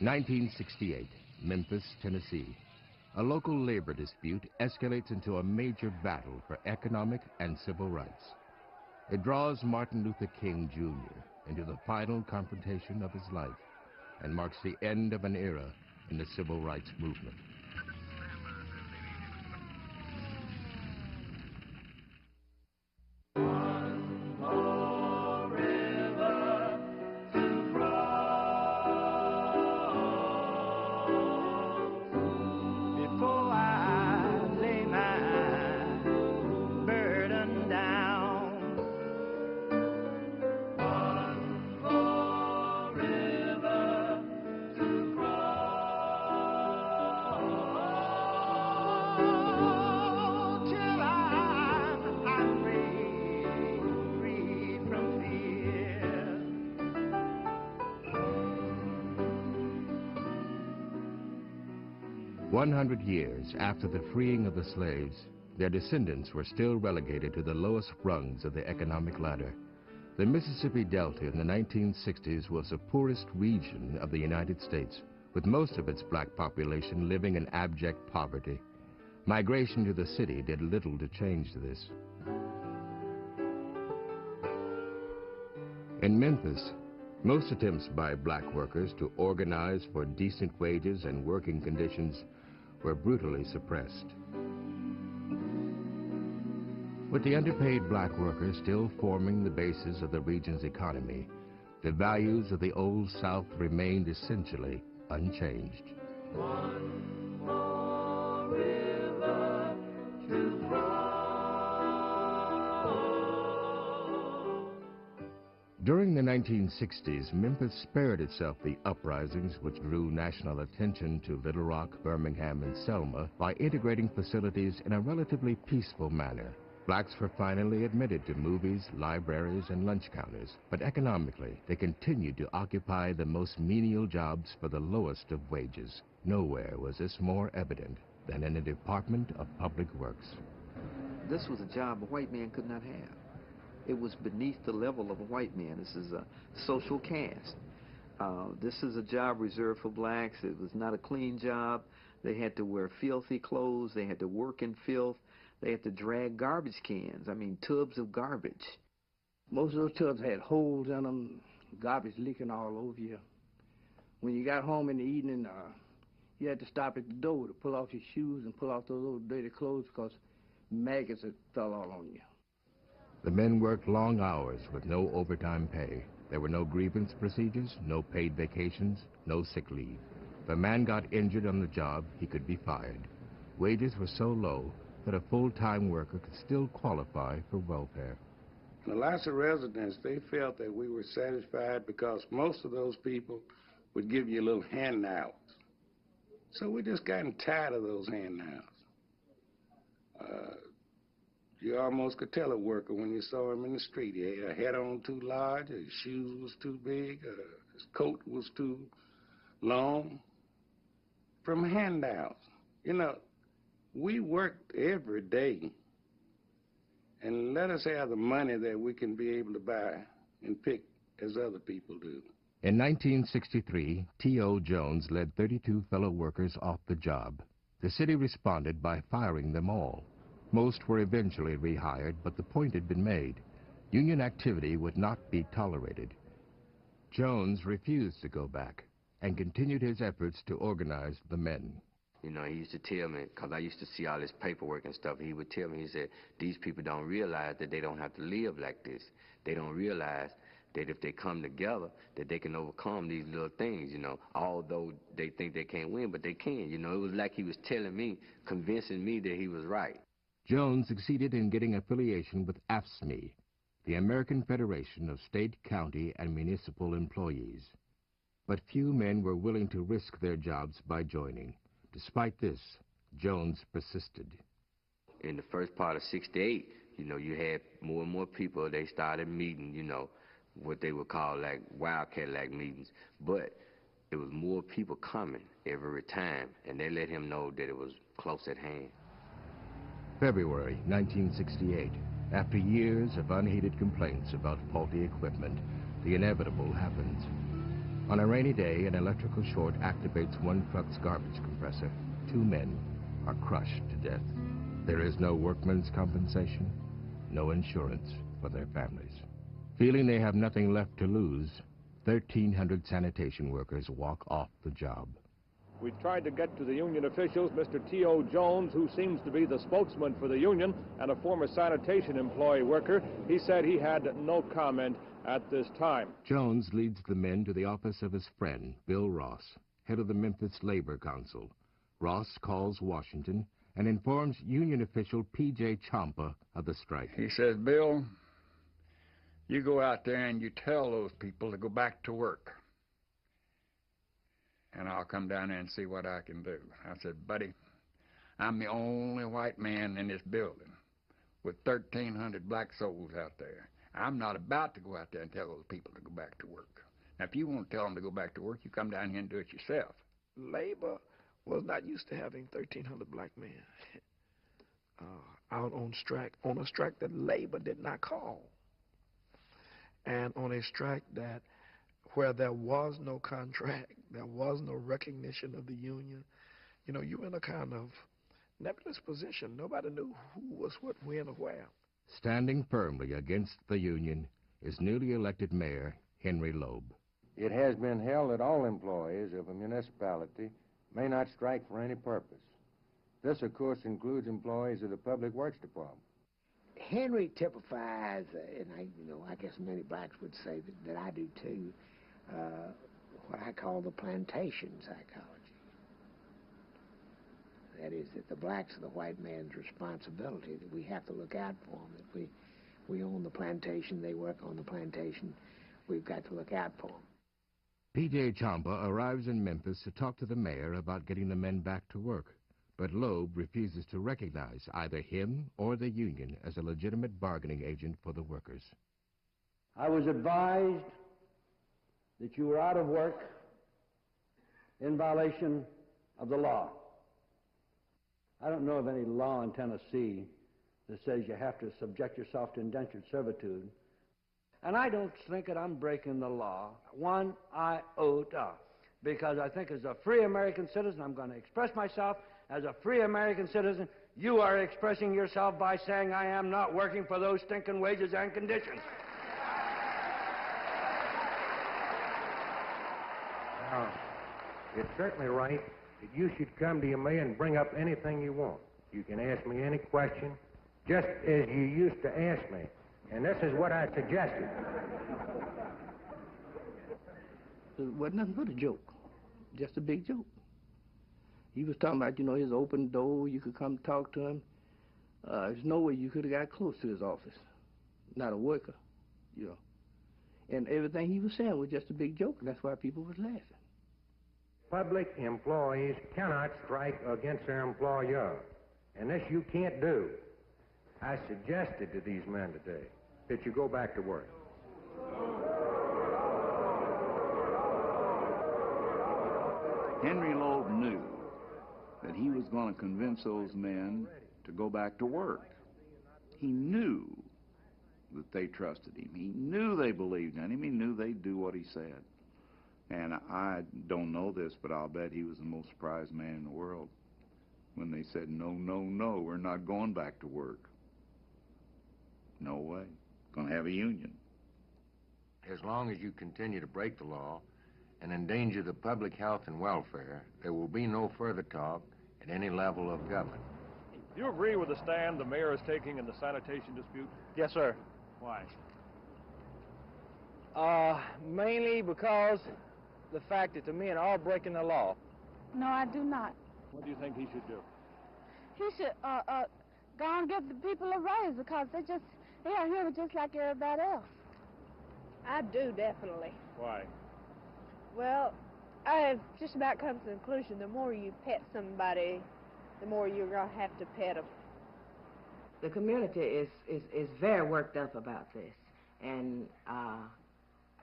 1968, Memphis, Tennessee. A local labor dispute escalates into a major battle for economic and civil rights. It draws Martin Luther King, Jr. into the final confrontation of his life and marks the end of an era in the civil rights movement. "100 years after the freeing of the slaves, their descendants were still relegated to the lowest rungs of the economic ladder. The Mississippi Delta in the 1960s was the poorest region of the United States, with most of its black population living in abject poverty. Migration to the city did little to change this. In Memphis, most attempts by black workers to organize for decent wages and working conditions were brutally suppressed. With the underpaid black workers still forming the basis of the region's economy, the values of the Old South remained essentially unchanged. One more river to cross. During the 1960s, Memphis spared itself the uprisings which drew national attention to Little Rock, Birmingham, and Selma by integrating facilities in a relatively peaceful manner. Blacks were finally admitted to movies, libraries, and lunch counters, but economically, they continued to occupy the most menial jobs for the lowest of wages. Nowhere was this more evident than in the Department of Public Works. This was a job a white man could not have. It was beneath the level of a white man. This is a social caste. This is a job reserved for blacks. It was not a clean job. They had to wear filthy clothes. They had to work in filth. They had to drag garbage cans, I mean tubs of garbage. Most of those tubs had holes in them, garbage leaking all over you. When you got home in the evening, you had to stop at the door to pull off your shoes and pull off those old dirty clothes because maggots had fell all on you. The men worked long hours with no overtime pay. There were no grievance procedures, no paid vacations, no sick leave. If a man got injured on the job, he could be fired. Wages were so low that a full-time worker could still qualify for welfare. The Lassa residents, they felt that we were satisfied because most of those people would give you little handouts. So we just gotten tired of those handouts. You almost could tell a worker when you saw him in the street. He had a hat on too large, his shoes was too big, his coat was too long. From handouts. You know, we worked every day, and let us have the money that we can be able to buy and pick as other people do. In 1963, T.O. Jones led 32 fellow workers off the job. The city responded by firing them all. Most were eventually rehired, but the point had been made. Union activity would not be tolerated. Jones refused to go back and continued his efforts to organize the men. You know, he used to tell me, because I used to see all this paperwork and stuff, he would tell me, he said, these people don't realize that they don't have to live like this. They don't realize that if they come together, that they can overcome these little things, you know, although they think they can't win, but they can. You know, it was like he was telling me, convincing me that he was right. Jones succeeded in getting affiliation with AFSCME, the American Federation of State, County, and Municipal Employees. But few men were willing to risk their jobs by joining. Despite this, Jones persisted. In the first part of '68, you know, you had more and more people, they started meeting, you know, what they would call like wildcat-like meetings. But it was more people coming every time, and they let him know that it was close at hand. February 1968. After years of unheeded complaints about faulty equipment, the inevitable happens. On a rainy day, an electrical short activates one truck's garbage compressor. 2 men are crushed to death. There is no workman's compensation, no insurance for their families. Feeling they have nothing left to lose, 1,300 sanitation workers walk off the job. We tried to get to the union officials, Mr. T.O. Jones, who seems to be the spokesman for the union and a former sanitation employee worker. He said he had no comment at this time. Jones leads the men to the office of his friend, Bill Ross, head of the Memphis Labor Council. Ross calls Washington and informs union official P.J. Champa of the strike. He says, Bill, you go out there and you tell those people to go back to work. And I'll come down there and see what I can do. I said, buddy, I'm the only white man in this building with 1,300 black souls out there. I'm not about to go out there and tell those people to go back to work. Now, if you want to tell them to go back to work, you come down here and do it yourself. Labor was not used to having 1,300 black men out on a strike that labor did not call, and on a strike that where there was no contract, there was no recognition of the union. You know, you were in a kind of nebulous position. Nobody knew who was what, when, or where. Standing firmly against the union is newly elected Mayor Henry Loeb. It has been held that all employees of a municipality may not strike for any purpose. This, of course, includes employees of the Public Works Department. Henry typifies, and I guess many blacks would say that I do too, what I call the plantation psychology. That is, that the blacks are the white man's responsibility, that we have to look out for them, that we own the plantation, they work on the plantation, we've got to look out for them. P.J. Champa arrives in Memphis to talk to the mayor about getting the men back to work, but Loeb refuses to recognize either him or the union as a legitimate bargaining agent for the workers. I was advised that you were out of work in violation of the law. I don't know of any law in Tennessee that says you have to subject yourself to indentured servitude. And I don't think that I'm breaking the law one iota, because I think as a free American citizen, I'm going to express myself as a free American citizen. You are expressing yourself by saying I am not working for those stinking wages and conditions. Now, it's certainly right that you should come to your mayor and bring up anything you want. You can ask me any question, just as you used to ask me. And this is what I suggested. It wasn't nothing but a joke, just a big joke. He was talking about, his open door, you could come talk to him. There's no way you could have got close to his office, not a worker, And everything he was saying was just a big joke, and that's why people was laughing. Public employees cannot strike against their employer, and this you can't do. I suggested to these men today that you go back to work. Henry Loeb knew that he was going to convince those men to go back to work. He knew that they trusted him. He knew they believed in him. He knew they'd do what he said. And I don't know this, but I'll bet he was the most surprised man in the world when they said, no, no, no, we're not going back to work. No way. Going to have a union. As long as you continue to break the law and endanger the public health and welfare, there will be no further talk at any level of government. Do you agree with the stand the mayor is taking in the sanitation dispute? Yes, sir. Why? Mainly because the fact that the men are breaking the law. No, I do not. What do you think he should do? He should go and give the people a raise, because they are here just like everybody else. I do, definitely. Why? Well, I have just about come to the conclusion the more you pet somebody, the more you're going to have to pet them. The community is very worked up about this, and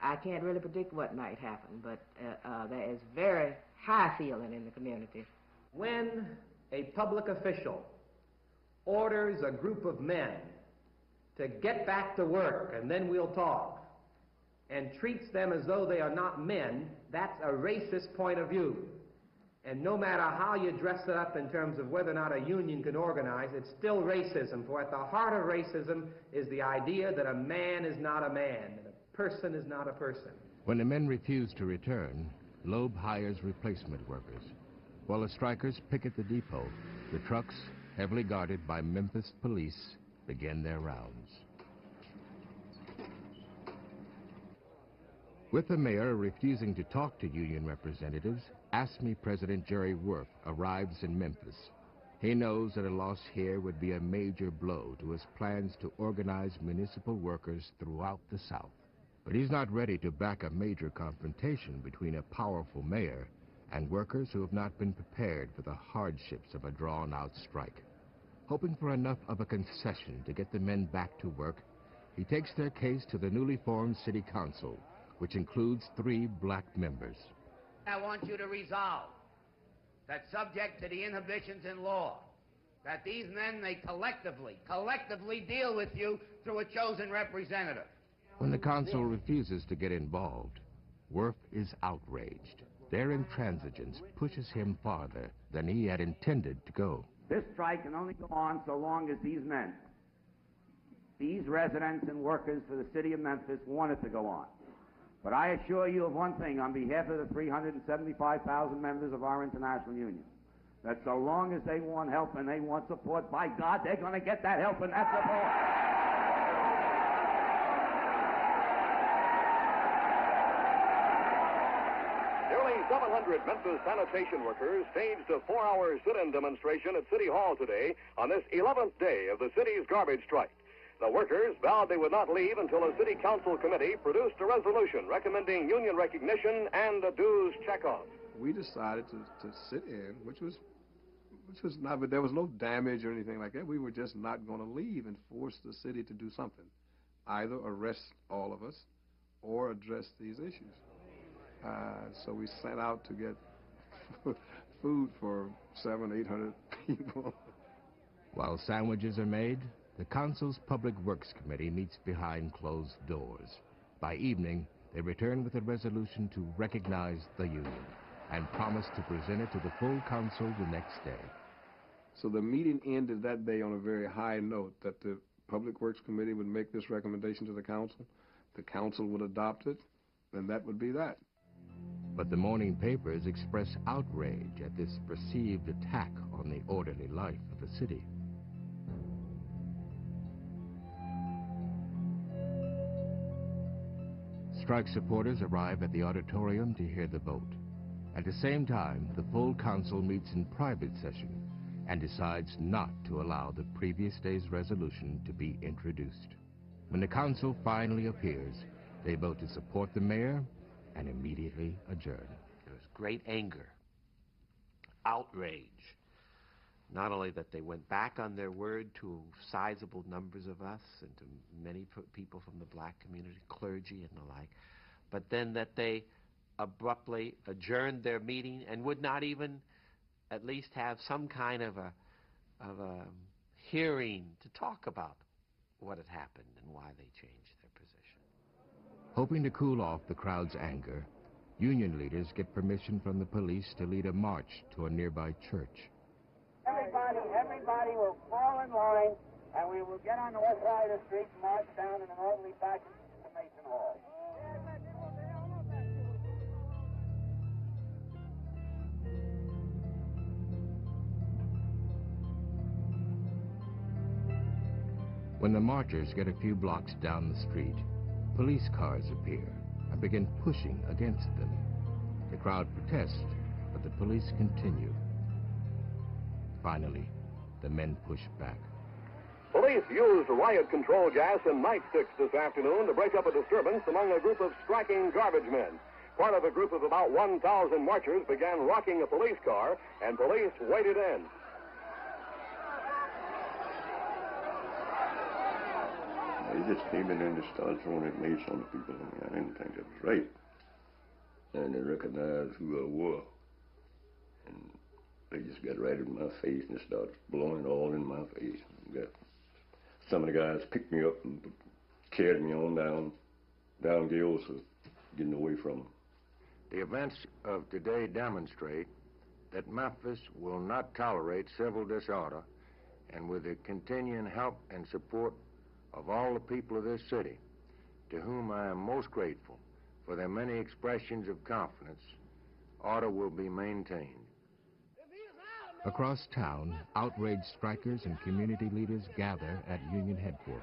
I can't really predict what might happen, but there is very high feeling in the community. When a public official orders a group of men to get back to work and then we'll talk, and treats them as though they are not men, that's a racist point of view. And no matter how you dress it up in terms of whether or not a union can organize, it's still racism. For at the heart of racism is the idea that a man is not a man, that a person is not a person. When the men refuse to return, Loeb hires replacement workers. While the strikers picket the depot, the trucks, heavily guarded by Memphis police, begin their rounds. With the mayor refusing to talk to union representatives, ASME President Jerry Worf arrives in Memphis. He knows that a loss here would be a major blow to his plans to organize municipal workers throughout the South. But he's not ready to back a major confrontation between a powerful mayor and workers who have not been prepared for the hardships of a drawn-out strike. Hoping for enough of a concession to get the men back to work, he takes their case to the newly formed city council, which includes 3 black members. I want you to resolve that, subject to the inhibitions in law, that these men may collectively deal with you through a chosen representative. When the council refuses to get involved, Worf is outraged. Their intransigence pushes him farther than he had intended to go. This strike can only go on so long as these men, these residents and workers for the city of Memphis, want it to go on. But I assure you of one thing on behalf of the 375,000 members of our international union, that so long as they want help and they want support, by God, they're going to get that help and that support. Nearly 700 Memphis sanitation workers staged a 4-hour sit-in demonstration at City Hall today on this 11th day of the city's garbage strike. The workers vowed they would not leave until a city council committee produced a resolution recommending union recognition and a dues checkoff. We decided to sit in, which was not, but there was no damage or anything like that. We were just not going to leave and force the city to do something, either arrest all of us or address these issues. So we set out to get food for 700, 800 people. While sandwiches are made, the council's Public Works Committee meets behind closed doors. By evening, they return with a resolution to recognize the union and promise to present it to the full council the next day. So the meeting ended that day on a very high note, that the Public Works Committee would make this recommendation to the council would adopt it, and that would be that. But the morning papers express outrage at this perceived attack on the orderly life of the city. Strike supporters arrive at the auditorium to hear the vote. At the same time, the full council meets in private session and decides not to allow the previous day's resolution to be introduced. When the council finally appears, they vote to support the mayor and immediately adjourn. There was great anger, outrage. Not only that they went back on their word to sizable numbers of us and to many people from the black community, clergy and the like, but then that they abruptly adjourned their meeting and would not even at least have some kind of a hearing to talk about what had happened and why they changed their position. Hoping to cool off the crowd's anger, union leaders get permission from the police to lead a march to a nearby church. Everybody will fall in line, and we will get on the west side of the street and march down in an orderly fashion to Mason Hall. When the marchers get a few blocks down the street, police cars appear and begin pushing against them. The crowd protests, but the police continue. Finally, the men push back. Police used riot control gas and nightsticks this afternoon to break up a disturbance among a group of striking garbage men. Part of a group of about 1,000 marchers began rocking a police car, and police waded in. They just came in and started throwing at mace on the people. I didn't think that was right. And they recognized who I was. And they just got right in my face and started blowing all in my face. Some of the guys picked me up and carried me on down down girls are getting away from them. The events of today demonstrate that Memphis will not tolerate civil disorder, and with the continuing help and support of all the people of this city, to whom I am most grateful for their many expressions of confidence, order will be maintained. Across town, outraged strikers and community leaders gather at Union headquarters.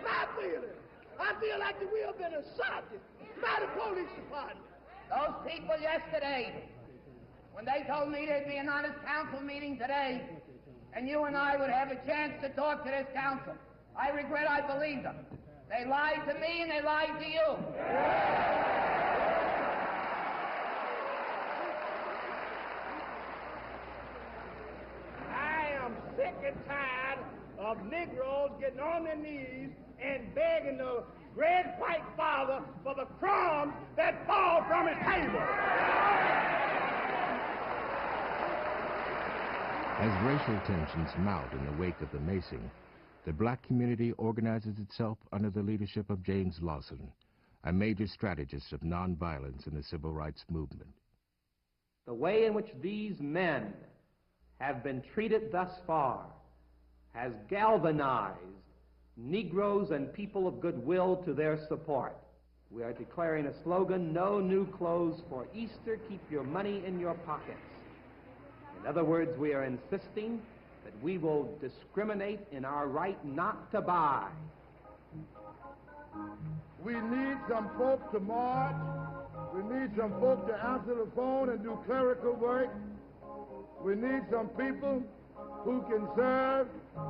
My feeling. I feel like we have been assaulted by the police department. Those people yesterday, when they told me there'd be an honest council meeting today, and you and I would have a chance to talk to this council, I regret I believed them. They lied to me and they lied to you. I am sick and tired of Negroes getting on their knees and begging the great white father for the crumbs that fall from his table. As racial tensions mount in the wake of the macing, the black community organizes itself under the leadership of James Lawson, a major strategist of nonviolence in the civil rights movement. The way in which these men have been treated thus far has galvanized Negroes and people of goodwill to their support. We are declaring a slogan, no new clothes for Easter, keep your money in your pockets. In other words, we are insisting that we will discriminate in our right not to buy. We need some folk to march. We need some folk to answer the phone and do clerical work. We need some people who can serve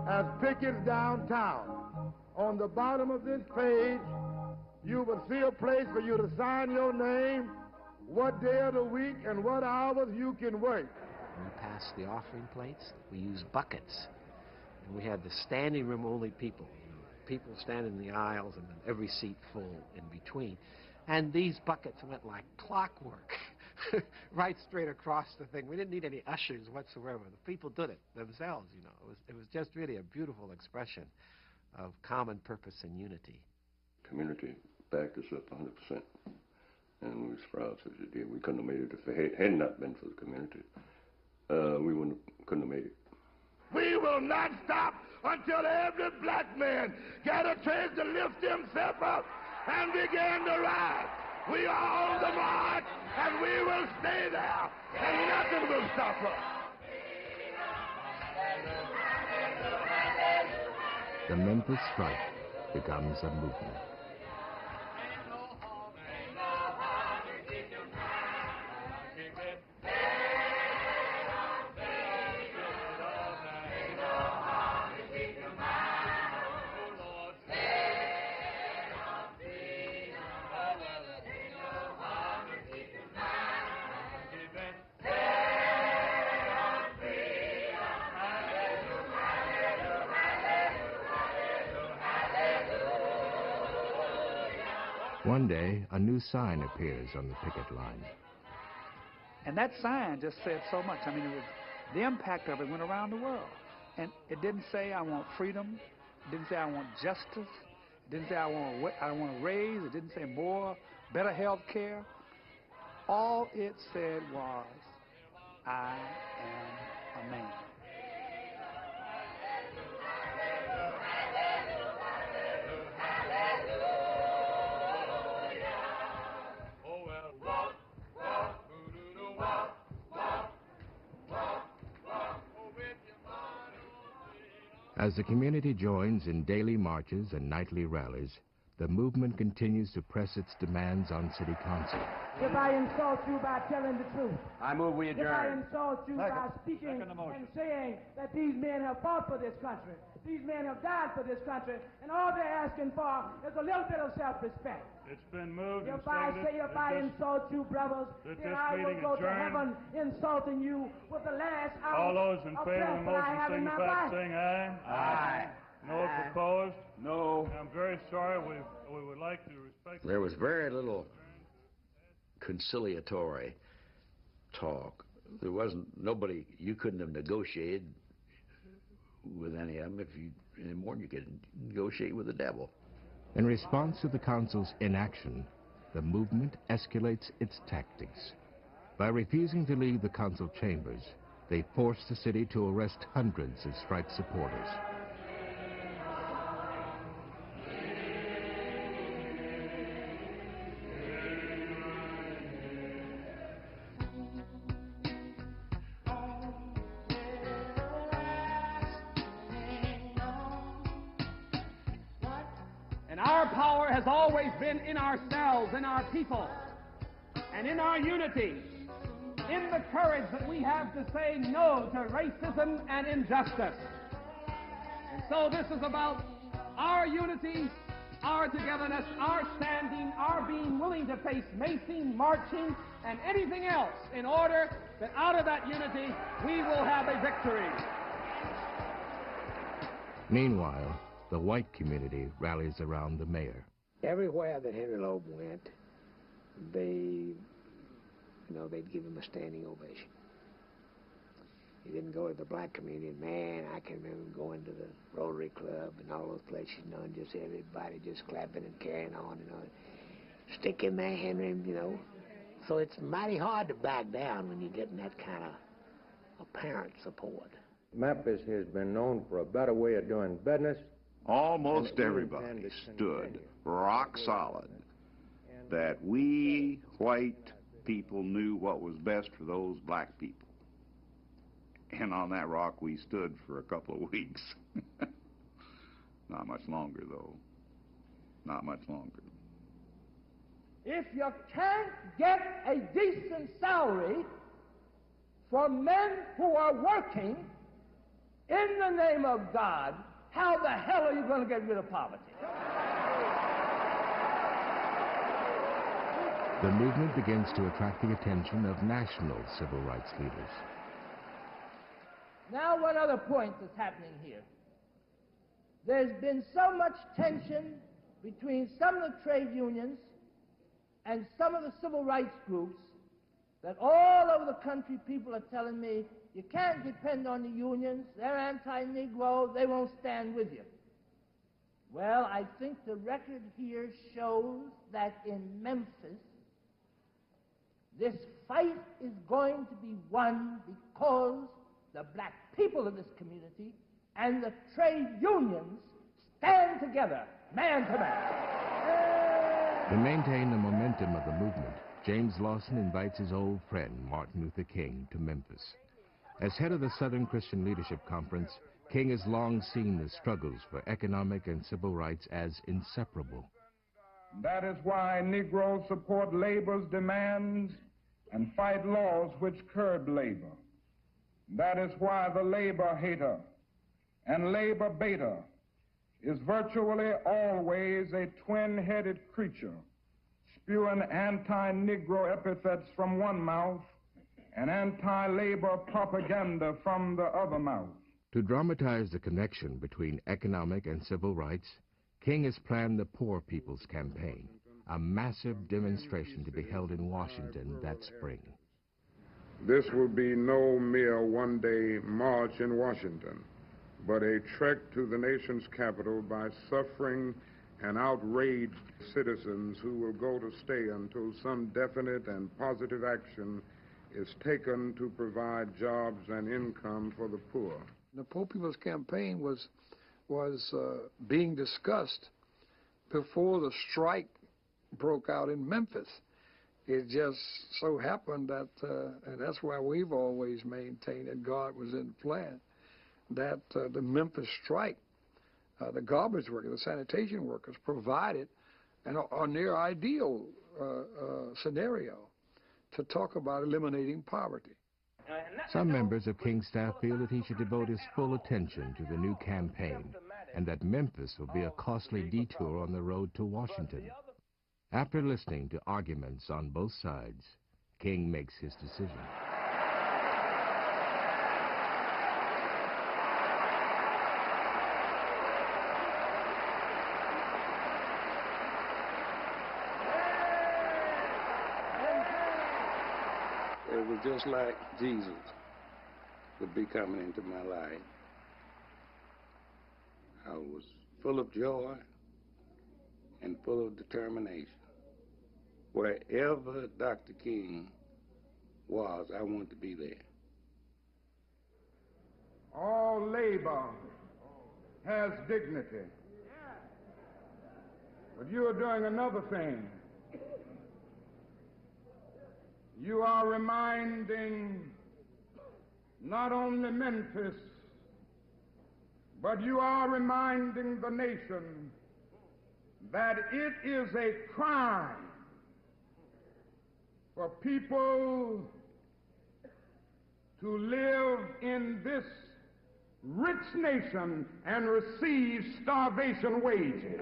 as pickets downtown. On the bottom of this page, you will see a place for you to sign your name, what day of the week and what hours you can work. When we passed the offering plates, we used buckets. And we had the standing room only people. People standing in the aisles and every seat full in between. And these buckets went like clockwork, right straight across the thing. We didn't need any ushers whatsoever. The people did it themselves, you know. It was just really a beautiful expression of common purpose and unity. Community backed us up 100%. And we was proud as it did. We couldn't have made it if it had not been for the community. We couldn't have made it. We will not stop until every black man got a chance to lift himself up and begin to rise. We are on the march, and we will stay there, and nothing will stop us. The Memphis strike becomes a movement. One day, a new sign appears on the picket line. And that sign just said so much. I mean, it was, the impact of it went around the world. And it didn't say, I want freedom. It didn't say, I want justice. It didn't say, I want to raise. It didn't say more, better health care. All it said was, I am a man. As the community joins in daily marches and nightly rallies, the movement continues to press its demands on City Council. If I insult you by telling the truth, I move we adjourn. if I insult you by speaking and saying that these men have fought for this country, these men have died for this country, and all they're asking for is a little bit of self-respect. It's been moved and If I insult you, brothers, then I will go to heaven insulting you with the last ounce all those in of favor of the breath that I have motion in my signify by body. saying aye. Aye. No Aye. opposed? No. I'm very sorry. We would like to respect... There was very little conciliatory talk. There wasn't, nobody, you couldn't have negotiated with any of them if you, any more than you could negotiate with the devil. In response to the council's inaction, the movement escalates its tactics. By refusing to leave the council chambers, they force the city to arrest hundreds of strike supporters. And our power has always been in ourselves, in our people, and in our unity, in the courage that we have to say no to racism and injustice. And so this is about our unity, our togetherness, our standing, our being willing to face macing, marching, and anything else in order that out of that unity we will have a victory. Meanwhile, the white community rallies around the mayor. Everywhere that Henry Loeb went, they'd give him a standing ovation. He didn't go to the black community. Man, I can remember going to the Rotary Club and all those places, and just everybody just clapping and carrying on, Stick in there, Henry, So it's mighty hard to back down when you're getting that kind of apparent support. Memphis has been known for a better way of doing business. Almost everybody stood rock solid that we white people knew what was best for those black people. And on that rock we stood for a couple of weeks. Not much longer, though. Not much longer. If you can't get a decent salary for men who are working in the name of God, how the hell are you going to get rid of poverty? The movement begins to attract the attention of national civil rights leaders. Now, one other point that's happening here. There's been so much tension between some of the trade unions and some of the civil rights groups that all over the country people are telling me, you can't depend on the unions, they're anti-Negro, they won't stand with you. Well, I think the record here shows that in Memphis, this fight is going to be won because the black people of this community and the trade unions stand together, man to man. To maintain the momentum of the movement, James Lawson invites his old friend, Martin Luther King, to Memphis. As head of the Southern Christian Leadership Conference, King has long seen the struggles for economic and civil rights as inseparable. That is why Negroes support labor's demands and fight laws which curb labor. That is why the labor hater and labor baiter is virtually always a twin-headed creature, spewing anti-Negro epithets from one mouth and anti-labor propaganda from the other mouth. To dramatize the connection between economic and civil rights, King has planned the Poor People's Campaign, a massive demonstration to be held in Washington that spring. This will be no mere one-day march in Washington, but a trek to the nation's capital by suffering and outraged citizens who will go to stay until some definite and positive action is taken to provide jobs and income for the poor. The Poor People's Campaign was being discussed before the strike broke out in Memphis. It just so happened that, and that's why we've always maintained that God was in the plan, that the Memphis strike, the garbage workers, the sanitation workers provided a near ideal scenario to talk about eliminating poverty. Some members of King's staff feel that he should devote his full attention to the new campaign and that Memphis will be a costly detour on the road to Washington. After listening to arguments on both sides, King makes his decision. It was just like Jesus would be coming into my life. I was full of joy, full of determination. Wherever Dr. King was, I wanted to be there. All labor has dignity. But you are doing another thing. You are reminding not only Memphis, but you are reminding the nation that it is a crime for people to live in this rich nation and receive starvation wages.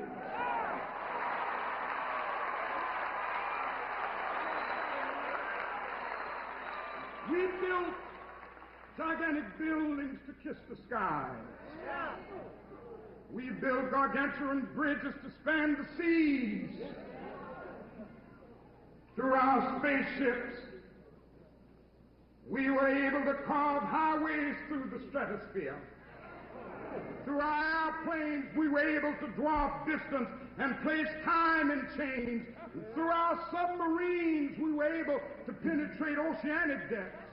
We built gigantic buildings to kiss the skies. We built gargantuan bridges to span the seas. Through our spaceships, we were able to carve highways through the stratosphere. Through our airplanes, we were able to dwarf distance and place time in chains. Through our submarines, we were able to penetrate oceanic depths.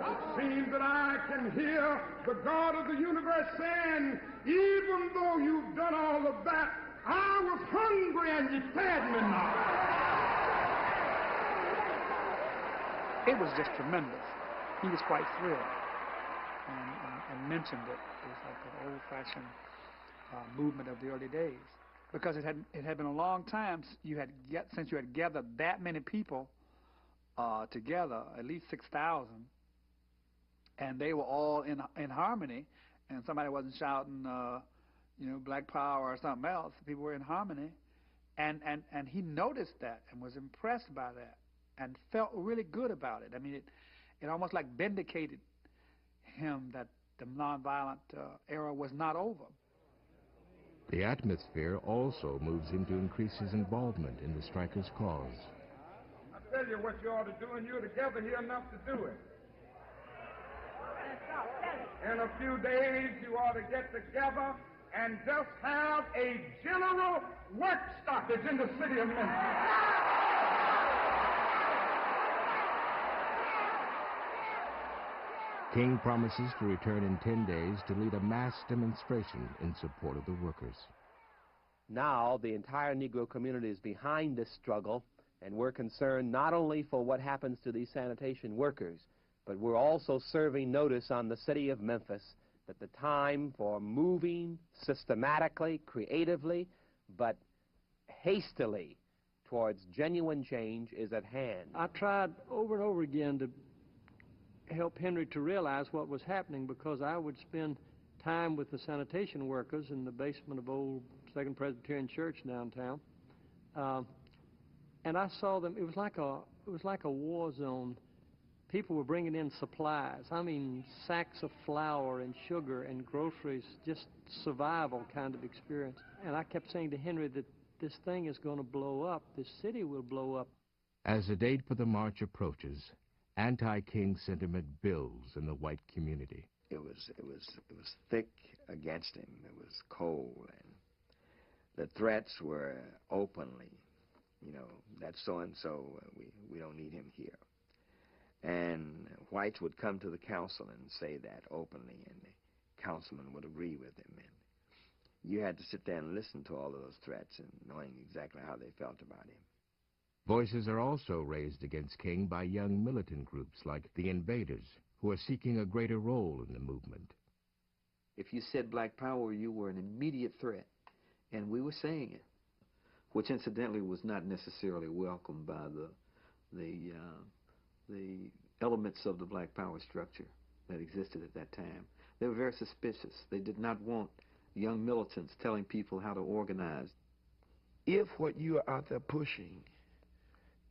It seems that I can hear the God of the universe saying, even though you've done all of that, I was hungry and you fed me not. It was just tremendous. He was quite thrilled and mentioned it. It was like an old-fashioned movement of the early days, because it had been a long time since you had gathered that many people together, at least 6,000, and they were all in harmony, and somebody wasn't shouting, Black Power or something else. People were in harmony, and he noticed that and was impressed by that and felt really good about it. I mean, it almost like vindicated him that the nonviolent era was not over. The atmosphere also moves him to increase his involvement in the strikers' cause. I tell you what you ought to do, and you're together here enough to do it. In a few days, you ought to get together and just have a general work stoppage in the city of Memphis. King promises to return in 10 days to lead a mass demonstration in support of the workers. Now the entire Negro community is behind this struggle, and we're concerned not only for what happens to these sanitation workers, but we're also serving notice on the city of Memphis that the time for moving systematically, creatively, but hastily towards genuine change is at hand. I tried over and over again to help Henry to realize what was happening, because I would spend time with the sanitation workers in the basement of old Second Presbyterian Church downtown, and I saw them. It was like a war zone. People were bringing in supplies. I mean, sacks of flour and sugar and groceries, just survival kind of experience. And I kept saying to Henry that this thing is going to blow up. This city will blow up. As the date for the march approaches, anti-King sentiment builds in the white community. It was thick against him. It was cold, and the threats were openly, that so-and-so, we don't need him here. And whites would come to the council and say that openly, and the councilman would agree with him. And you had to sit there and listen to all of those threats and knowing exactly how they felt about him. Voices are also raised against King by young militant groups like the Invaders, who are seeking a greater role in the movement. If you said Black Power, you were an immediate threat, and we were saying it, which incidentally was not necessarily welcomed by the elements of the Black Power structure that existed at that time. They were very suspicious. They did not want young militants telling people how to organize. If what you are out there pushing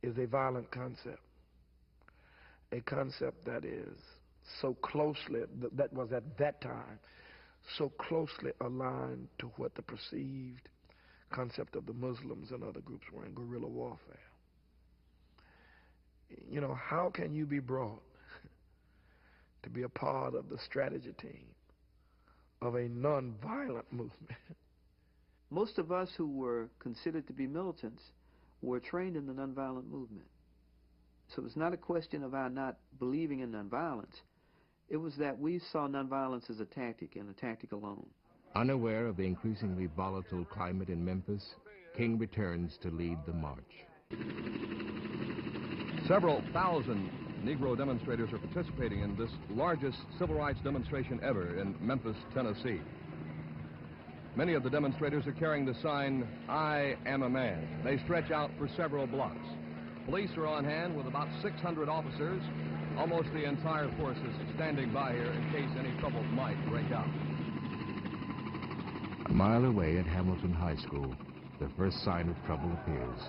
is a violent concept, a concept that is so closely, that was at that time, so closely aligned to what the perceived concept of the Muslims and other groups were in guerrilla warfare. How can you be brought to be a part of the strategy team of a non-violent movement Most of us who were considered to be militants were trained in the nonviolent movement. So it's not a question of our not believing in nonviolence. It was that we saw nonviolence as a tactic and a tactic alone. Unaware of the increasingly volatile climate in Memphis, King returns to lead the march. Several thousand Negro demonstrators are participating in this largest civil rights demonstration ever in Memphis, Tennessee. Many of the demonstrators are carrying the sign, "I am a man." They stretch out for several blocks. Police are on hand with about 600 officers. Almost the entire force is standing by here in case any trouble might break out. A mile away at Hamilton High School, the first sign of trouble appears.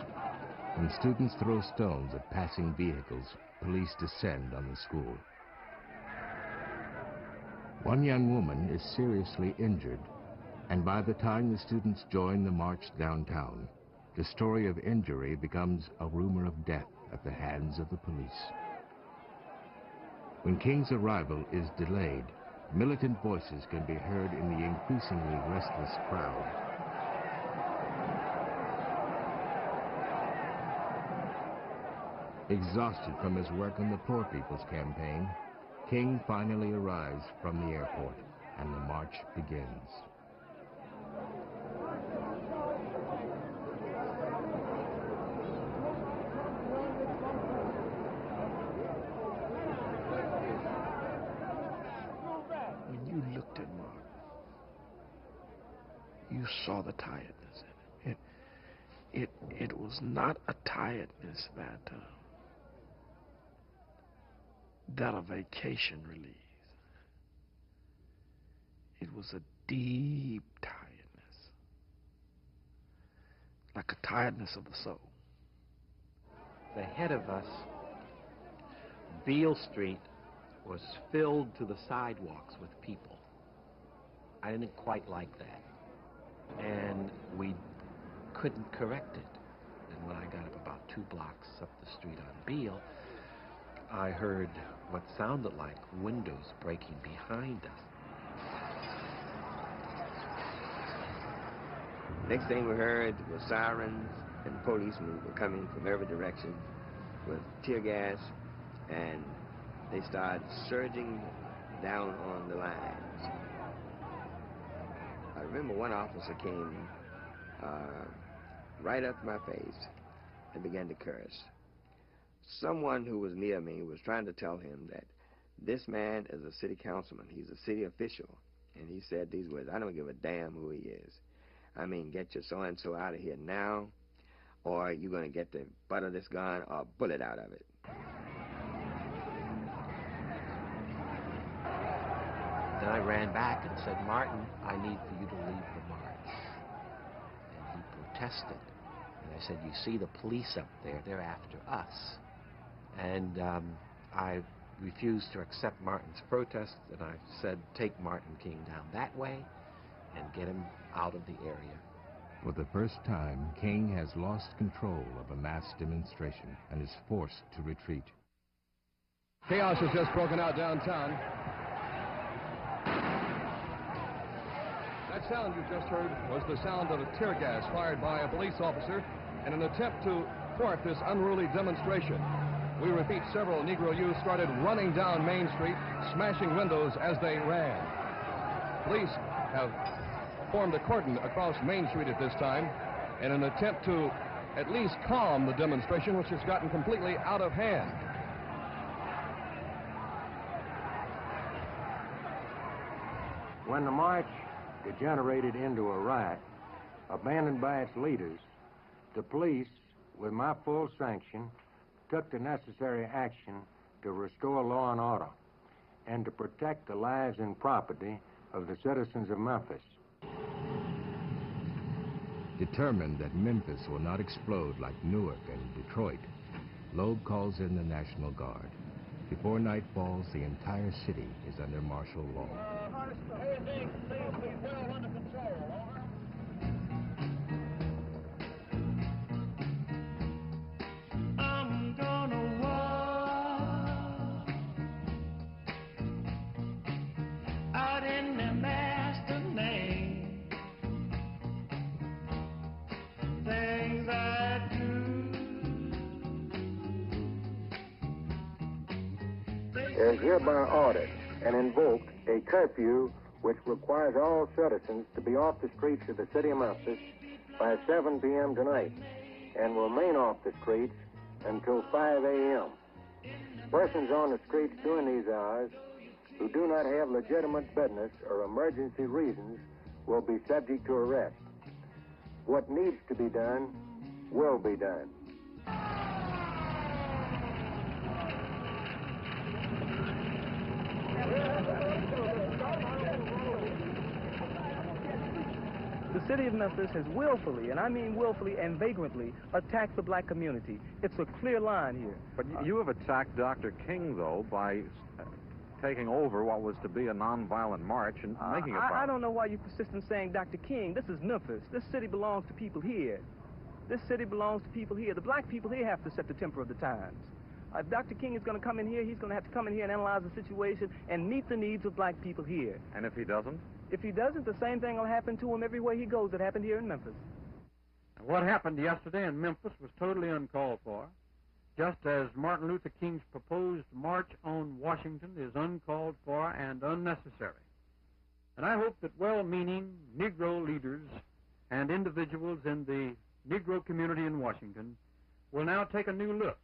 When students throw stones at passing vehicles, police descend on the school. One young woman is seriously injured, and by the time the students join the march downtown, the story of injury becomes a rumor of death at the hands of the police. When King's arrival is delayed, militant voices can be heard in the increasingly restless crowd. Exhausted from his work on the Poor People's Campaign, King finally arrives from the airport, and the march begins. When you looked at Martin, you saw the tiredness in it. It was not a tiredness that a vacation relieves. It was a deep tiredness, like a tiredness of the soul. Ahead of us, Beale Street was filled to the sidewalks with people. I didn't quite like that. And we couldn't correct it. And when I got up about 2 blocks up the street on Beale, I heard what sounded like windows breaking behind us. Next thing we heard was sirens, and policemen were coming from every direction with tear gas, and they started surging down on the lines. I remember one officer came right up to my face and began to curse. Someone who was near me was trying to tell him that this man is a city councilman. He's a city official. And he said these words, "I don't give a damn who he is. I mean, get your so-and-so out of here now, or you're going to get the butt of this gun or a bullet out of it." Then I ran back and said, "Martin, I need for you to leave the march." And he protested. And I said, "You see the police up there, they're after us." And I refused to accept Martin's protest, and I said, "Take Martin King down that way and get him out of the area." For the first time, King has lost control of a mass demonstration and is forced to retreat. Chaos has just broken out downtown. That sound you just heard was the sound of a tear gas fired by a police officer in an attempt to thwart this unruly demonstration. We repeat, several Negro youths started running down Main Street, smashing windows as they ran. Police have formed a cordon across Main Street at this time in an attempt to at least calm the demonstration, which has gotten completely out of hand. When the march degenerated into a riot, abandoned by its leaders, the police, with my full sanction, took the necessary action to restore law and order and to protect the lives and property of the citizens of Memphis. Determined that Memphis will not explode like Newark and Detroit, Loeb calls in the National Guard. Before night falls, the entire city is under martial law. Everything seems to be well under control. Over. I'm gonna walk out in the master name. has hereby ordered and invoked a curfew which requires all citizens to be off the streets of the city of Memphis by 7 p.m. tonight and will remain off the streets until 5 a.m. Persons on the streets during these hours who do not have legitimate business or emergency reasons will be subject to arrest. What needs to be done will be done. The city of Memphis has willfully, and I mean willfully and vagrantly, attacked the black community. It's a clear line here. But you have attacked Dr. King, though, by taking over what was to be a nonviolent march and making it violent. I don't know why you persist in saying Dr. King. This is Memphis. This city belongs to people here. This city belongs to people here. The black people here have to set the temper of the times. If Dr. King is going to come in here, he's going to have to come in here and analyze the situation and meet the needs of black people here. And if he doesn't? If he doesn't, the same thing will happen to him everywhere he goes that happened here in Memphis. What happened yesterday in Memphis was totally uncalled for, just as Martin Luther King's proposed march on Washington is uncalled for and unnecessary. And I hope that well-meaning Negro leaders and individuals in the Negro community in Washington will now take a new look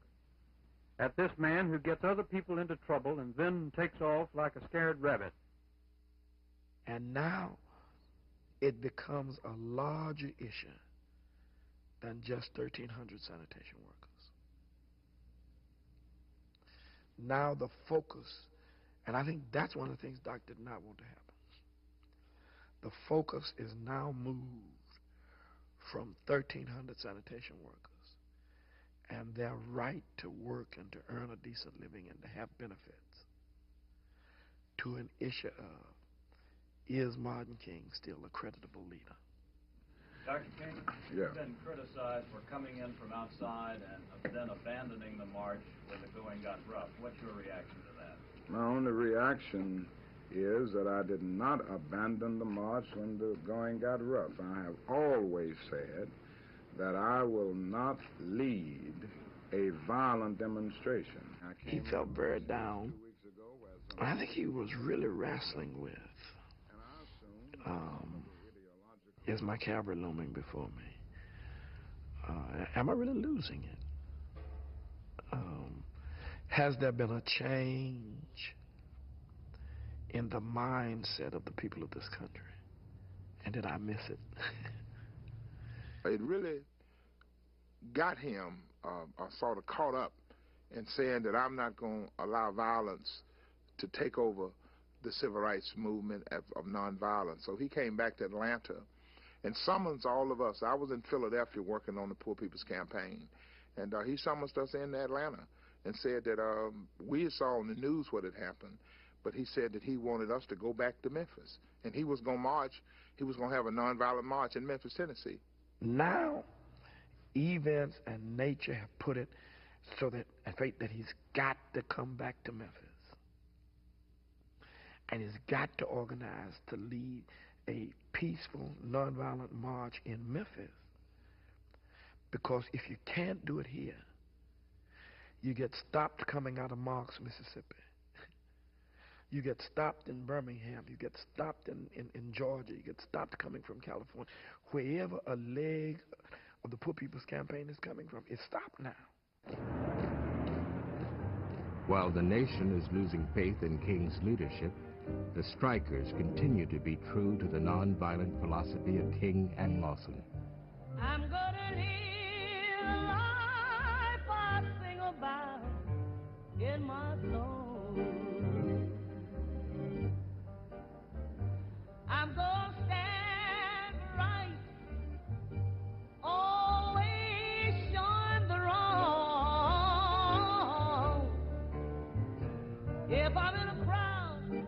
at this man who gets other people into trouble and then takes off like a scared rabbit. And now it becomes a larger issue than just 1,300 sanitation workers. Now the focus, and I think that's one of the things Doc did not want to happen. The focus is now moved from 1,300 sanitation workers and their right to work and to earn a decent living and to have benefits to an issue of, is Martin King still a creditable leader? Dr. King, you've been criticized for coming in from outside and then abandoning the march when the going got rough. What's your reaction to that? My only reaction is that I did not abandon the march when the going got rough. I have always said that I will not lead a violent demonstration. He felt very down. I think he was really wrestling with, is my cavalry looming before me? Am I really losing it? Has there been a change in the mindset of the people of this country? And did I miss it? It really got him sort of caught up in saying that I'm not going to allow violence to take over the civil rights movement of nonviolence. So he came back to Atlanta and summons all of us. I was in Philadelphia working on the Poor People's Campaign, and he summoned us in Atlanta and said that we saw on the news what had happened, but he said that he wanted us to go back to Memphis, and he was going to march. He was going to have a nonviolent march in Memphis, Tennessee. Now, events and nature have put it so that, I think that he's got to come back to Memphis. And he's got to organize to lead a peaceful, nonviolent march in Memphis. Because if you can't do it here, you get stopped coming out of Marks, Mississippi. You get stopped in Birmingham. You get stopped in Georgia. You get stopped coming from California. Wherever a leg of the Poor People's Campaign is coming from, it's stopped now. While the nation is losing faith in King's leadership, the strikers continue to be true to the nonviolent philosophy of King and Lawson. I'm gonna live a life I sing about in my soul. I'm gonna stand right, always shun the wrong. If I'm in a crowd,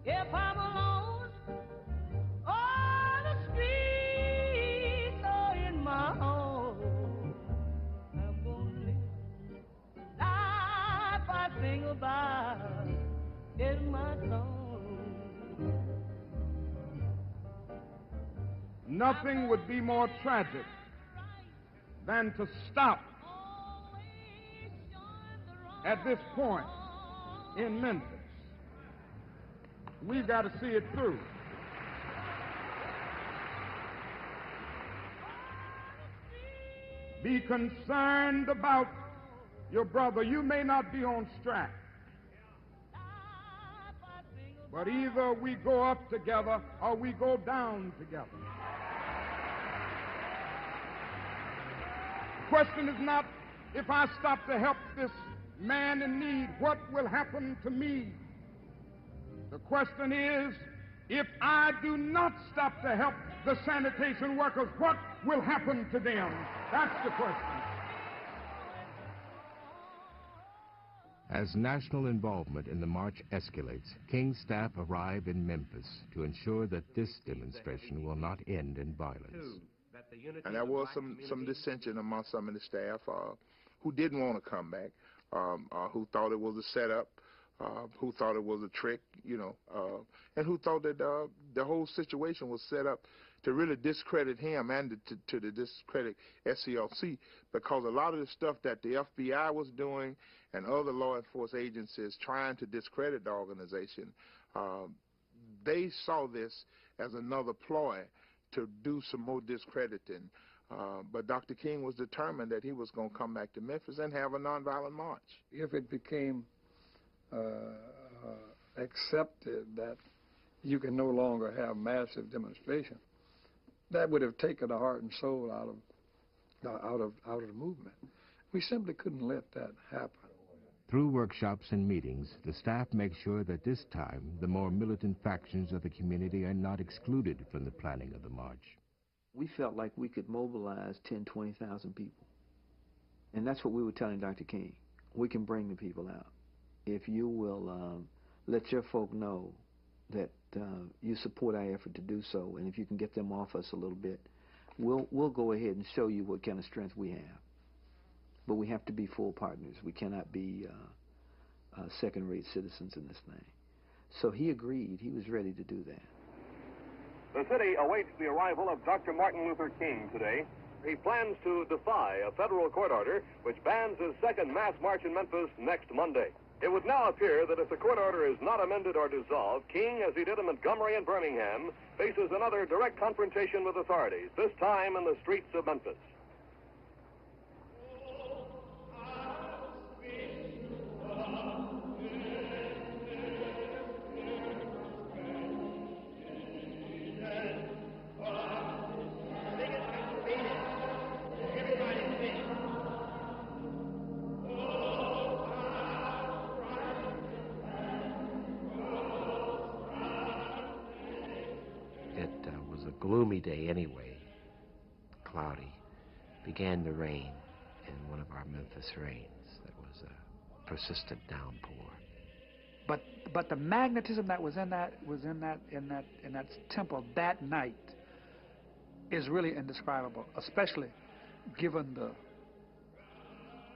if I'm alone, on the streets or in my home, I'm gonna live life I sing about in my song. Nothing would be more tragic than to stop at this point in Memphis. We've got to see it through. Be concerned about your brother. You may not be on strike, but either we go up together or we go down together. The question is not if I stop to help this man in need, what will happen to me? The question is, if I do not stop to help the sanitation workers, what will happen to them? That's the question. As national involvement in the march escalates, King's staff arrive in Memphis to ensure that this demonstration will not end in violence. And there was some dissension among some of the staff who didn't want to come back, who thought it was a setup, who thought it was a trick, and who thought that the whole situation was set up to really discredit him and to discredit SCLC, because a lot of the stuff that the FBI was doing and other law enforcement agencies trying to discredit the organization, they saw this as another ploy to do some more discrediting. But Dr. King was determined that he was going to come back to Memphis and have a nonviolent march. If it became accepted that you can no longer have massive demonstration, that would have taken the heart and soul out of the movement. We simply couldn't let that happen. Through workshops and meetings, the staff makes sure that this time the more militant factions of the community are not excluded from the planning of the march. We felt like we could mobilize 10, 20,000 people. And that's what we were telling Dr. King. We can bring the people out. If you will let your folk know that you support our effort to do so, and if you can get them off us a little bit, we'll go ahead and show you what kind of strength we have. But we have to be full partners. We cannot be second-rate citizens in this thing. So he agreed. He was ready to do that. The city awaits the arrival of Dr. Martin Luther King today. He plans to defy a federal court order which bans his second mass march in Memphis next Monday. It would now appear that if the court order is not amended or dissolved, King, as he did in Montgomery and Birmingham, faces another direct confrontation with authorities, this time in the streets of Memphis. Gloomy day anyway, cloudy. Began to rain in one of our Memphis rains. That was a persistent downpour. But the magnetism that was in that temple that night is really indescribable, especially given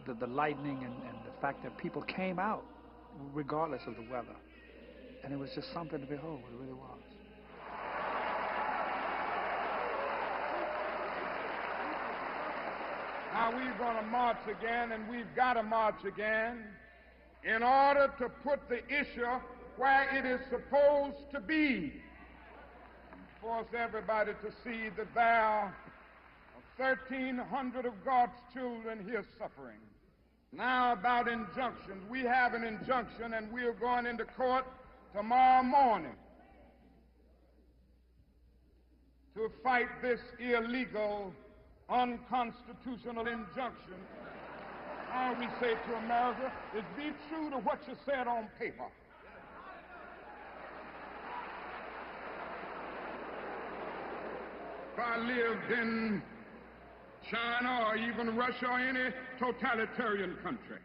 the lightning and the fact that people came out regardless of the weather, and it was just something to behold. It really was. Now we're going to march again, and we've got to march again in order to put the issue where it is supposed to be. Force everybody to see that there are 1,300 of God's children here suffering. Now about injunctions. We have an injunction, and we're going into court tomorrow morning to fight this illegal, unconstitutional injunction. All we say to America is be true to what you said on paper. If I lived in China or even Russia or any totalitarian country,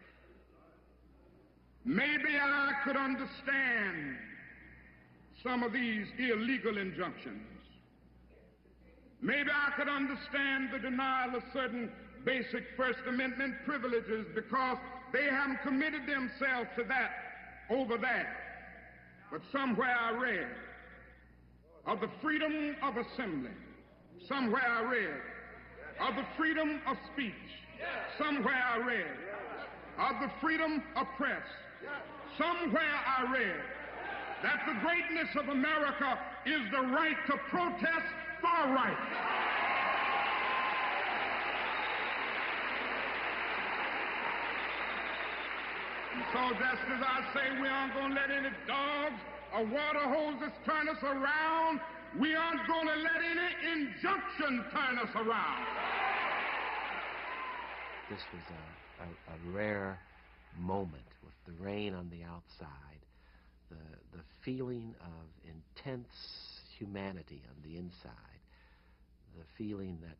maybe I could understand some of these illegal injunctions. Maybe I could understand the denial of certain basic First Amendment privileges because they haven't committed themselves to that over that. But somewhere I read of the freedom of assembly. Somewhere I read of the freedom of speech. Somewhere I read of the freedom of press. Somewhere I read that the greatness of America is the right to protest far right. And so just as I say we aren't going to let any dogs or water hoses turn us around, we aren't going to let any injunction turn us around. This was a rare moment with the rain on the outside, the feeling of intense humanity on the inside, the feeling that,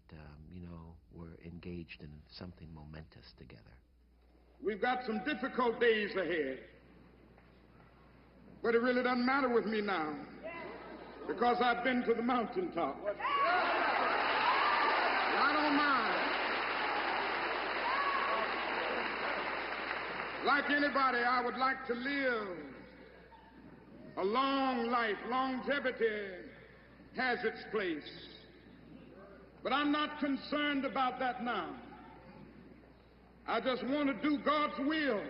we're engaged in something momentous together. We've got some difficult days ahead, but it really doesn't matter with me now because I've been to the mountaintop. I don't mind. Like anybody, I would like to live a long life. Longevity has its place. But I'm not concerned about that now. I just want to do God's will.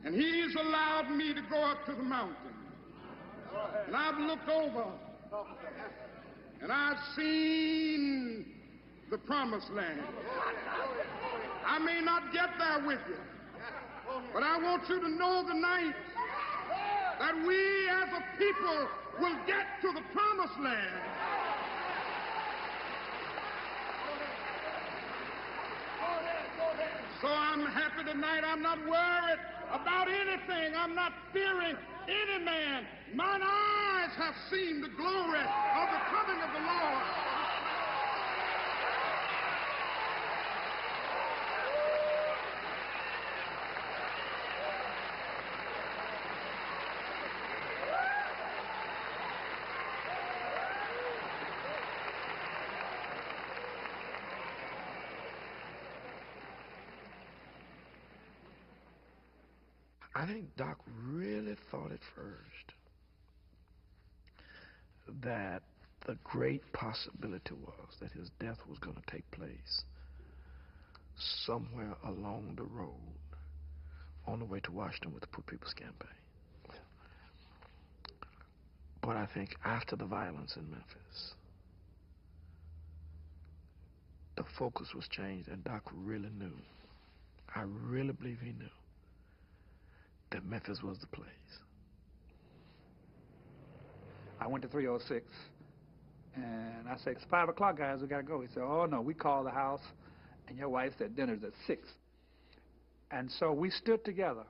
And He's allowed me to go up to the mountain. And I've looked over and I've seen the promised land. I may not get there with you, but I want you to know tonight that we as a people will get to the promised land. So I'm happy tonight. I'm not worried about anything. I'm not fearing any man. Mine eyes have seen the glory of the coming of the Lord. I think Doc really thought at first that the great possibility was that his death was going to take place somewhere along the road on the way to Washington with the Poor People's Campaign. But I think after the violence in Memphis, the focus was changed, and Doc really knew, I really believe he knew, that Memphis was the place. I went to 306, and I said, it's 5 o'clock, guys, we got to go. He said, oh, no, we called the house, and your wife said dinner's at 6. And so we stood together.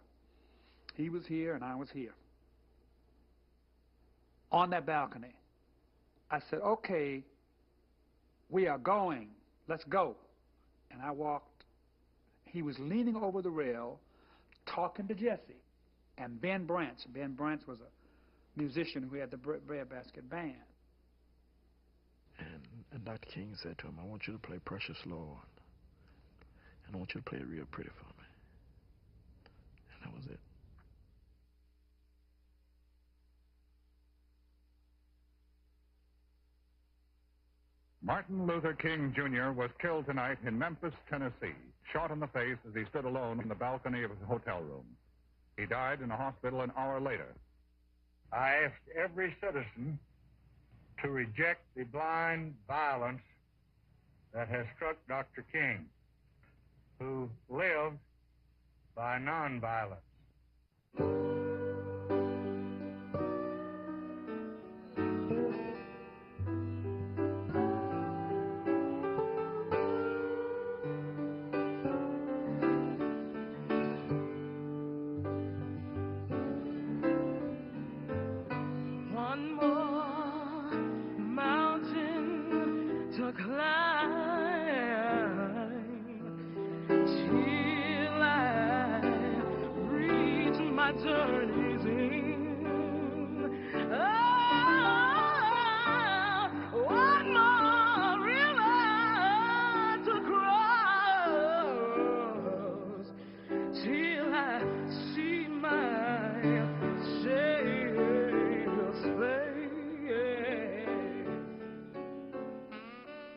He was here, and I was here. On that balcony. I said, okay, we are going. Let's go. And I walked. He was leaning over the rail, talking to Jesse. And Ben Branch. Ben Branch was a musician who had the Breadbasket Band. And Dr. King said to him, I want you to play Precious Lord. And I want you to play it real pretty for me. And that was it. Martin Luther King Jr. was killed tonight in Memphis, Tennessee, shot in the face as he stood alone in the balcony of his hotel room. He died in a hospital an hour later. I ask every citizen to reject the blind violence that has struck Dr. King, who lived by nonviolence.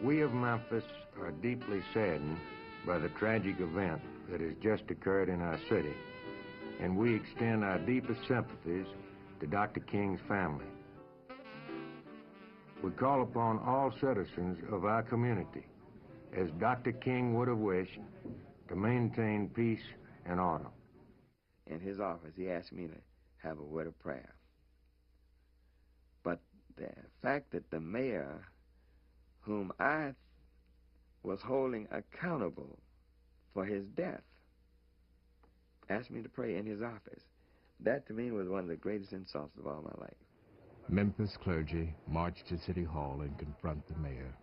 We of Memphis are deeply saddened by the tragic event that has just occurred in our city. and we extend our deepest sympathies to Dr. King's family. We call upon all citizens of our community, as Dr. King would have wished, to maintain peace and order. In his office, he asked me to have a word of prayer. But the fact that the mayor, whom I was holding accountable for his death, asked me to pray in his office, that to me was one of the greatest insults of all my life. Memphis clergy marched to City Hall and confront the mayor.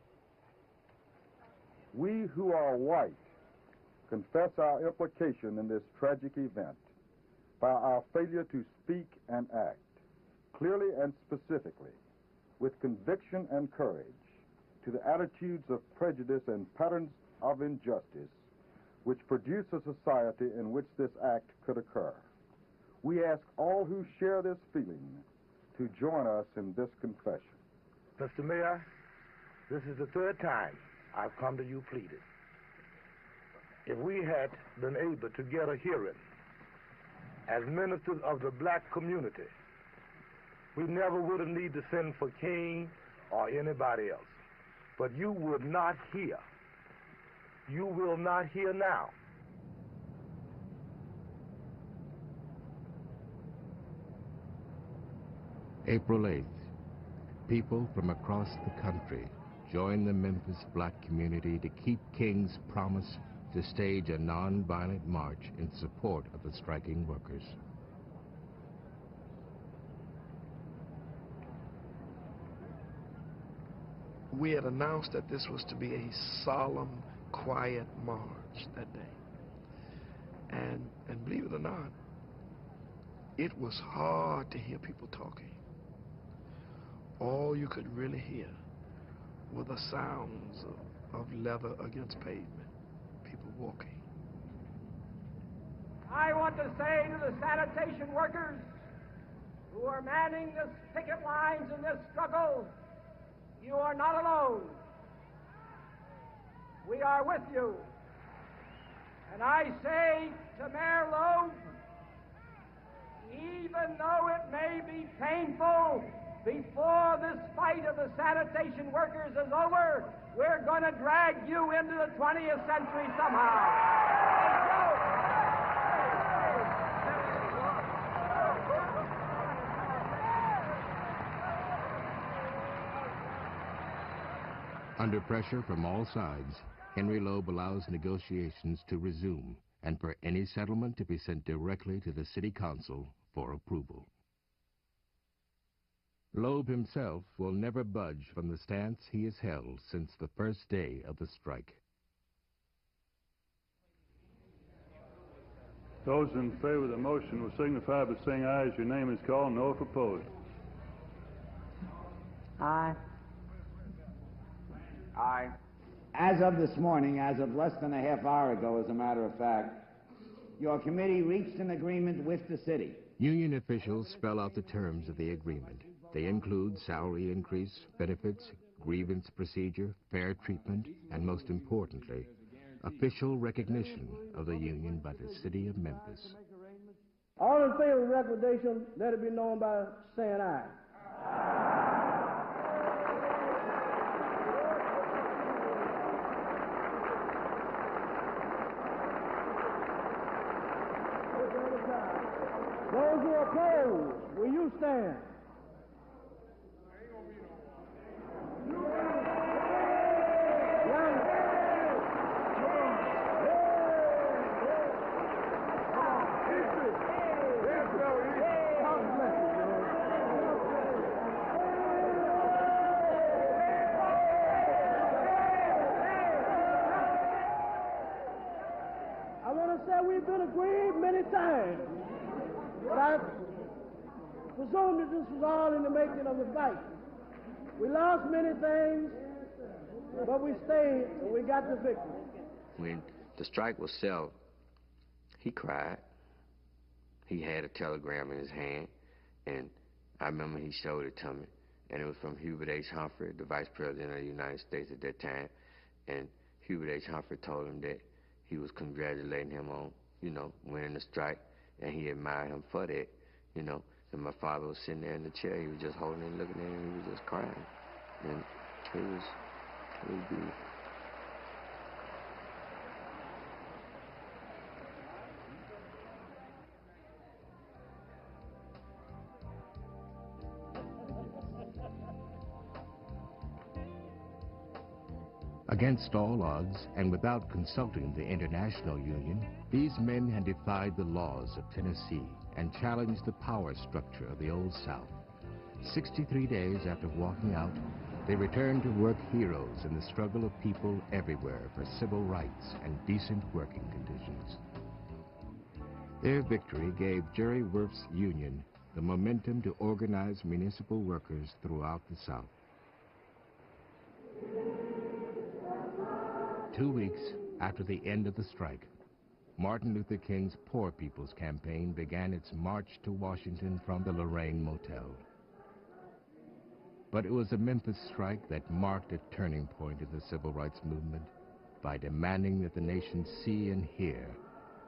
We who are white confess our implication in this tragic event by our failure to speak and act clearly and specifically, with conviction and courage, to the attitudes of prejudice and patterns of injustice which produce a society in which this act could occur. We ask all who share this feeling to join us in this confession. Mr. Mayor, this is the third time I've come to you pleading. If we had been able to get a hearing as ministers of the black community, we never would have needed to send for King or anybody else. But you would not hear. You will not hear now. April 8th, people from across the country joined the Memphis black community to keep King's promise to stage a nonviolent march in support of the striking workers. We had announced that this was to be a solemn, quiet march that day. And believe it or not, it was hard to hear people talking. All you could really hear were the sounds of leather against pavement, people walking. I want to say to the sanitation workers who are manning the picket lines in this struggle, you are not alone. We are with you. And I say to Mayor Loeb, even though it may be painful, before this fight of the sanitation workers is over, we're going to drag you into the 20th century somehow. Under pressure from all sides, Henry Loeb allows negotiations to resume and for any settlement to be sent directly to the City Council for approval. Loeb himself will never budge from the stance he has held since the first day of the strike. Those in favor of the motion will signify by saying aye as your name is called. No if opposed. Aye. Aye. As of this morning, as of less than a half hour ago, as a matter of fact, your committee reached an agreement with the city. Union officials spell out the terms of the agreement. They include salary increase, benefits, grievance procedure, fair treatment, and most importantly, official recognition of the union by the city of Memphis. All in favor of the recommendation, let it be known by saying aye. Those who are opposed, will you stand? I want to say we've been agreed many times, but I presume that this was all in the making of the fight. We lost many things, but we stayed and we got the victory. When the strike was settled, he cried. He had a telegram in his hand, and I remember he showed it to me, and it was from Hubert H. Humphrey, the Vice President of the United States at that time, and Hubert H. Humphrey told him that he was congratulating him on, winning the strike, and he admired him for that, you know. And my father was sitting there in the chair. He was just holding it, looking at him, and he was just crying. And it was beautiful. Against all odds, and without consulting the International Union, these men had defied the laws of Tennessee and challenged the power structure of the Old South. 63 days after walking out, they returned to work heroes in the struggle of people everywhere for civil rights and decent working conditions. Their victory gave Jerry Worth's union the momentum to organize municipal workers throughout the South. 2 weeks after the end of the strike, Martin Luther King's Poor People's Campaign began its march to Washington from the Lorraine Motel. But it was the Memphis strike that marked a turning point in the civil rights movement by demanding that the nation see and hear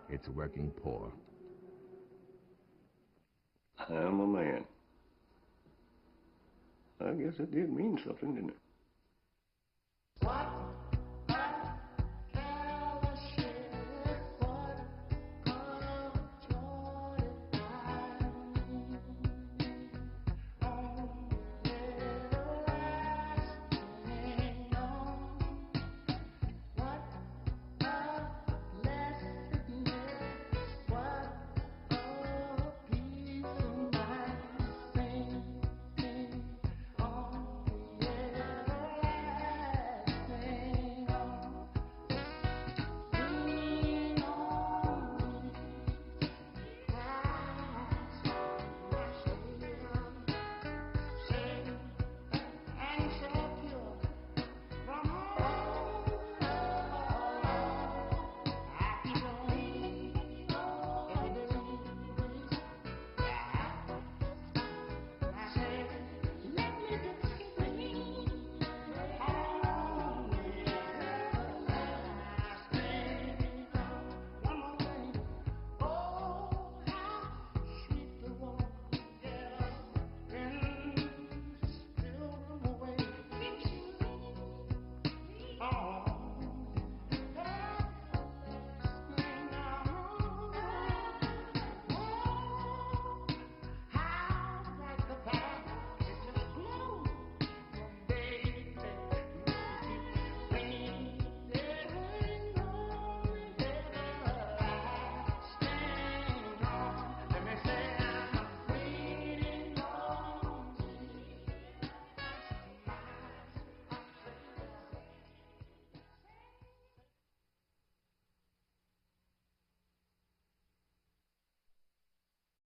its working poor. I am a man. I guess it did mean something, didn't it?